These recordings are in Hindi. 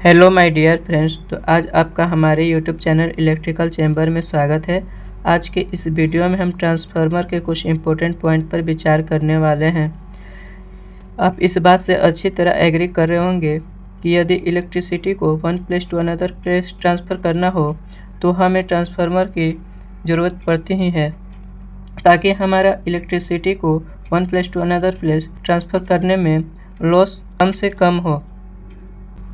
Hello my dear friends. तो आज आपका हमारे यूट्यूब चैनल इलेक्ट्रिकल चैम्बर में स्वागत है। आज के इस वीडियो में हम ट्रांसफार्मर के कुछ इम्पोर्टेंट पॉइंट पर विचार करने वाले हैं। आप इस बात से अच्छी तरह एग्री कर रहे होंगे कि यदि इलेक्ट्रिसिटी को one place to another place transfer करना हो तो हमें ट्रांसफार्मर की ज़रूरत पड़ती ही है, ताकि हमारा इलेक्ट्रिसिटी को one place to another place transfer करने में लॉस कम से कम हो।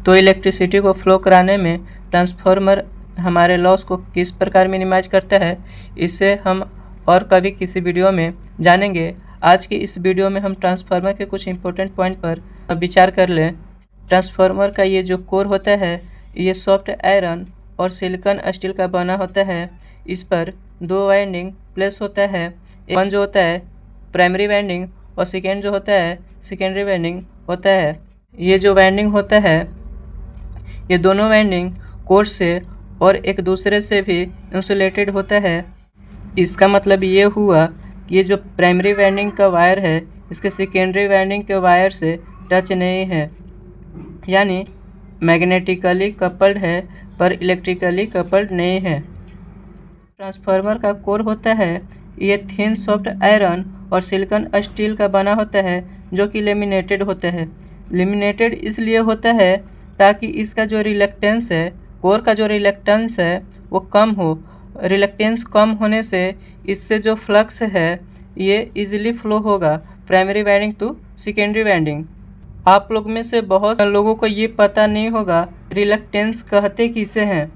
तो इलेक्ट्रिसिटी को फ्लो कराने में ट्रांसफार्मर हमारे लॉस को किस प्रकार मिनिमाइज करता है, इससे हम और कभी किसी वीडियो में जानेंगे। आज की इस वीडियो में हम ट्रांसफार्मर के कुछ इंपॉर्टेंट पॉइंट पर विचार कर लें। ट्रांसफार्मर का ये जो कोर होता है, ये सॉफ्ट आयरन और सिलिकॉन स्टील का बना होता है। इस पर दो वाइंडिंग प्लेस होता है। वन जो होता है प्राइमरी वाइंडिंग और सेकेंड जो होता है सेकेंडरी वाइंडिंग होता है। ये जो वाइंडिंग होता है, ये दोनों वाइंडिंग कोर से और एक दूसरे से भी इंसुलेटेड होता है। इसका मतलब ये हुआ कि ये जो प्राइमरी वाइंडिंग का वायर है, इसके सेकेंडरी वाइंडिंग के वायर से टच नहीं है, यानी मैग्नेटिकली कपल्ड है पर इलेक्ट्रिकली कपल्ड नहीं है। ट्रांसफार्मर का कोर होता है, ये थिन सॉफ्ट आयरन और सिलिकॉन स्टील का बना होता है, जो कि लेमिनेटेड होता है। लेमिनेटेड इसलिए होता है ताकि इसका जो रिलक्टेंस है, कोर का जो रिलक्टेंस है वो कम हो। रिलक्टेंस कम होने से इससे जो फ्लक्स है ये इजीली फ्लो होगा primary winding to secondary winding. आप लोग में से बहुत लोगों को ये पता नहीं होगा रिलक्टेंस कहते किसे हैं।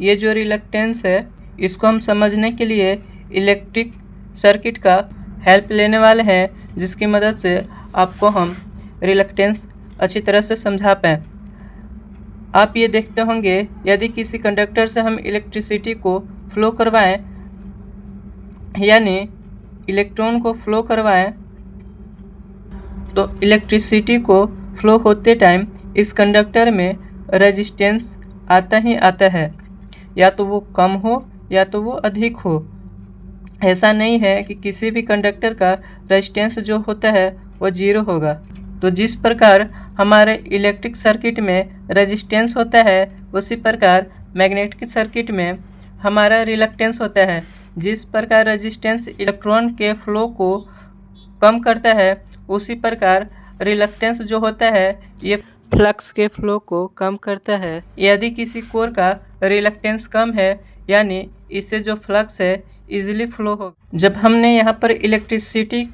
ये जो रिलक्टेंस है, इसको हम समझने के लिए इलेक्ट्रिक सर्किट का हेल्प लेने वाले हैं, जिसकी मदद से आपको हम रिलक्टेंस अच्छी तरह से समझा पाएँ। आप ये देखते होंगे, यदि किसी कंडक्टर से हम इलेक्ट्रिसिटी को फ्लो करवाएं, यानी इलेक्ट्रॉन को फ्लो करवाएं, तो इलेक्ट्रिसिटी को फ्लो होते टाइम इस कंडक्टर में रेजिस्टेंस आता ही आता है, या तो वो कम हो या तो वो अधिक हो। ऐसा नहीं है कि किसी भी कंडक्टर का रेजिस्टेंस जो होता है वो जीरो होगा। तो जिस प्रकार हमारे इलेक्ट्रिक सर्किट में रेजिस्टेंस होता है, उसी प्रकार मैग्नेटिक सर्किट में हमारा रिलक्टेंस होता है। जिस प्रकार रेजिस्टेंस इलेक्ट्रॉन के फ्लो को कम करता है, उसी प्रकार रिलक्टेंस जो होता है ये फ्लक्स के फ्लो को कम करता है। यदि किसी कोर का रिलक्टेंस कम है, यानी इससे जो फ्लक्स है इजीली फ्लो हो। जब हमने यहाँ पर इलेक्ट्रिसिटी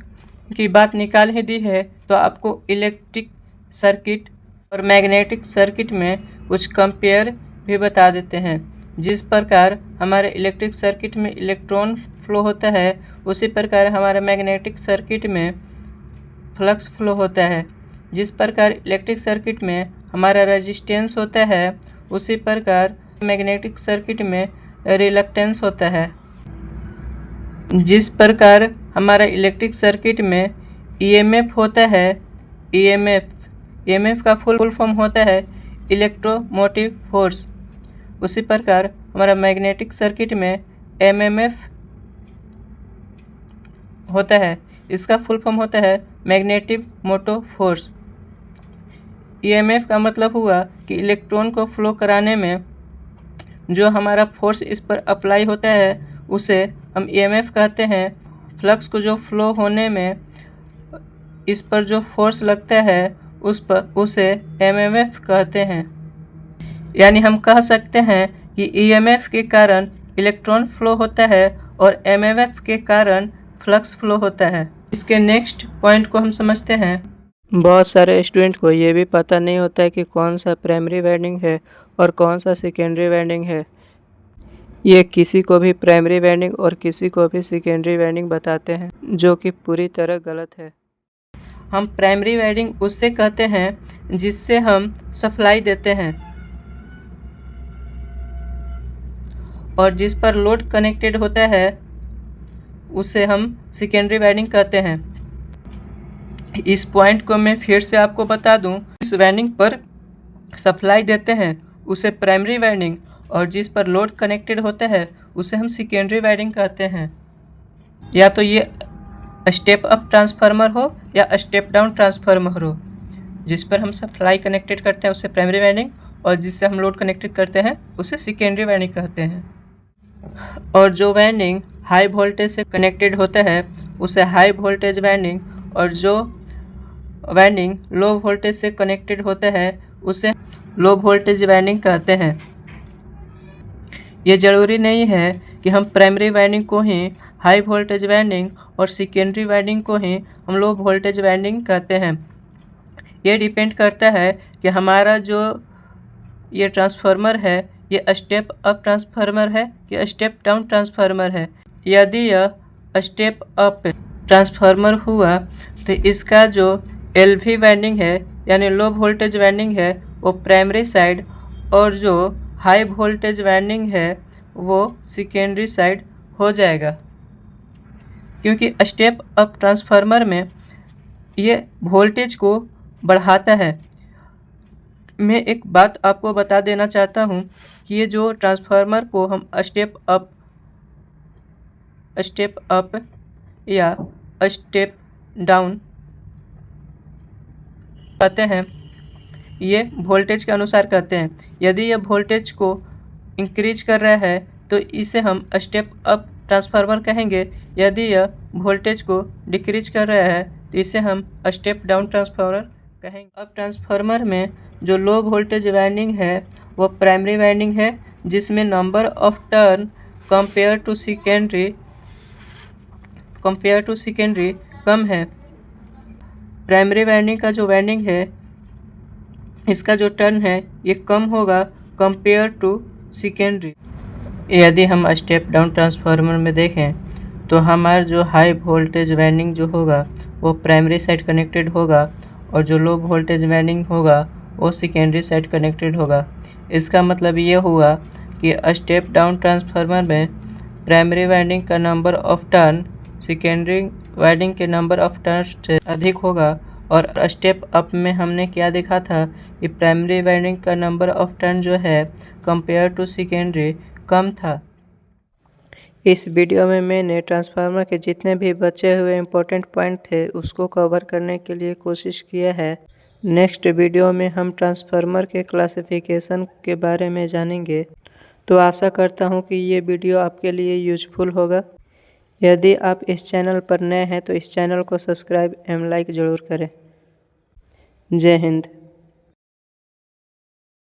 की बात निकाल ही दी है, तो आपको इलेक्ट्रिक सर्किट और मैग्नेटिक सर्किट में कुछ कंपेयर भी बता देते हैं। जिस प्रकार हमारे इलेक्ट्रिक सर्किट में इलेक्ट्रॉन फ्लो होता है, उसी प्रकार हमारे मैग्नेटिक सर्किट में फ्लक्स फ्लो होता है। जिस प्रकार इलेक्ट्रिक सर्किट में हमारा रेजिस्टेंस होता है, उसी प्रकार मैग्नेटिक सर्किट में रिलक्टेंस होता है। जिस प्रकार हमारा इलेक्ट्रिक सर्किट में ईएमएफ होता है, ईएमएफ का फुल फॉर्म होता है इलेक्ट्रोमोटिव फोर्स, उसी प्रकार हमारा मैग्नेटिक सर्किट में एमएमएफ होता है, इसका फुल फॉर्म होता है मैग्नेटिक मोटिव फोर्स। ईएमएफ का मतलब हुआ कि इलेक्ट्रॉन को फ्लो कराने में जो हमारा फोर्स इस पर अप्लाई होता है, उसे हम ईएमएफ कहते हैं। फ्लक्स को जो फ्लो होने में इस पर जो फोर्स लगता है उसे एमएमएफ कहते हैं। यानी हम कह सकते हैं कि ईएमएफ के कारण इलेक्ट्रॉन फ्लो होता है और एमएमएफ के कारण फ्लक्स फ्लो होता है। इसके नेक्स्ट पॉइंट को हम समझते हैं। बहुत सारे स्टूडेंट को ये भी पता नहीं होता है कि कौन सा प्राइमरी वाइंडिंग है और कौन सा सेकेंडरी वाइंडिंग है। ये किसी को भी प्राइमरी वाइंडिंग और किसी को भी सेकेंडरी वाइंडिंग बताते हैं, जो कि पूरी तरह गलत है। हम प्राइमरी वाइंडिंग उससे कहते हैं जिससे हम सप्लाई देते हैं, और जिस पर लोड कनेक्टेड होता है उसे हम सेकेंडरी वाइंडिंग कहते हैं। इस पॉइंट को मैं फिर से आपको बता दूं, इस वाइंडिंग पर सप्लाई देते हैं उसे प्राइमरी वाइंडिंग, और जिस पर लोड कनेक्टेड होता है उसे हम सेकेंडरी वाइंडिंग कहते हैं। या तो ये स्टेप अप ट्रांसफार्मर हो या स्टेप डाउन ट्रांसफार्मर हो। जिस पर हम सप्लाई कनेक्टेड करते हैं उसे प्राइमरी वाइंडिंग, और जिससे हम लोड कनेक्टेड करते हैं उसे सेकेंडरी वाइंडिंग कहते हैं। और जो वाइंडिंग हाई वोल्टेज से कनेक्टेड होता है उसे हाई वोल्टेज वाइंडिंग, और जो वाइंडिंग लो वोल्टेज से कनेक्टेड होता है उसे लो वोल्टेज वाइंडिंग कहते हैं। ये ज़रूरी नहीं है कि हम प्राइमरी वाइंडिंग को ही हाई वोल्टेज वाइंडिंग और सेकेंडरी वाइंडिंग को ही हम लो वोल्टेज वाइंडिंग कहते हैं। ये डिपेंड करता है कि हमारा जो ये ट्रांसफार्मर है ये स्टेप अप ट्रांसफार्मर है कि स्टेप डाउन ट्रांसफार्मर है। यदि यह स्टेप अप ट्रांसफार्मर हुआ तो इसका जो एलवी वाइंडिंग है यानी लो वोल्टेज वाइंडिंग है वो प्राइमरी साइड, और जो हाई वोल्टेज वाइंडिंग है वो सेकेंडरी साइड हो जाएगा। क्योंकि स्टेप अप ट्रांसफार्मर में ये वोल्टेज को बढ़ाता है। मैं एक बात आपको बता देना चाहता हूँ कि ये जो ट्रांसफार्मर को हम स्टेप अप या स्टेप डाउन कहते हैं, ये वोल्टेज के अनुसार कहते हैं। यदि ये वोल्टेज को इंक्रीज कर रहा है तो इसे हम स्टेप अप ट्रांसफार्मर कहेंगे। यदि यह वोल्टेज को डिक्रीज कर रहा है तो इसे हम स्टेप डाउन ट्रांसफार्मर कहेंगे। अब ट्रांसफार्मर में जो लो वोल्टेज वाइंडिंग है वो प्राइमरी वाइंडिंग है, जिसमें number of turn compare to secondary कम है। प्राइमरी वाइंडिंग का जो वाइंडिंग है इसका जो टर्न है ये कम होगा कंपेयर टू सेकेंडरी। यदि हम स्टेप डाउन ट्रांसफार्मर में देखें तो हमारा जो हाई वोल्टेज वाइंडिंग जो होगा वो प्राइमरी साइड कनेक्टेड होगा, और जो लो वोल्टेज वाइंडिंग होगा वो सेकेंडरी साइड कनेक्टेड होगा। इसका मतलब ये हुआ कि स्टेप डाउन ट्रांसफार्मर में प्राइमरी वाइंडिंग का number of turn secondary winding के नंबर ऑफ टर्न से अधिक होगा, और स्टेप अप में हमने क्या देखा था कि प्राइमरी वाइंडिंग का नंबर ऑफ टर्न जो है कंपेयर टू सेकेंडरी कम था। इस वीडियो में मैंने ट्रांसफार्मर के जितने भी बचे हुए इम्पोर्टेंट पॉइंट थे उसको कवर करने के लिए कोशिश किया है। नेक्स्ट वीडियो में हम ट्रांसफार्मर के क्लासिफिकेशन के बारे में जानेंगे। तो आशा करता हूँ कि ये वीडियो आपके लिए यूजफुल होगा। यदि आप इस चैनल पर नए हैं तो इस चैनल को सब्सक्राइब एवं लाइक ज़रूर करें। जय हिंद।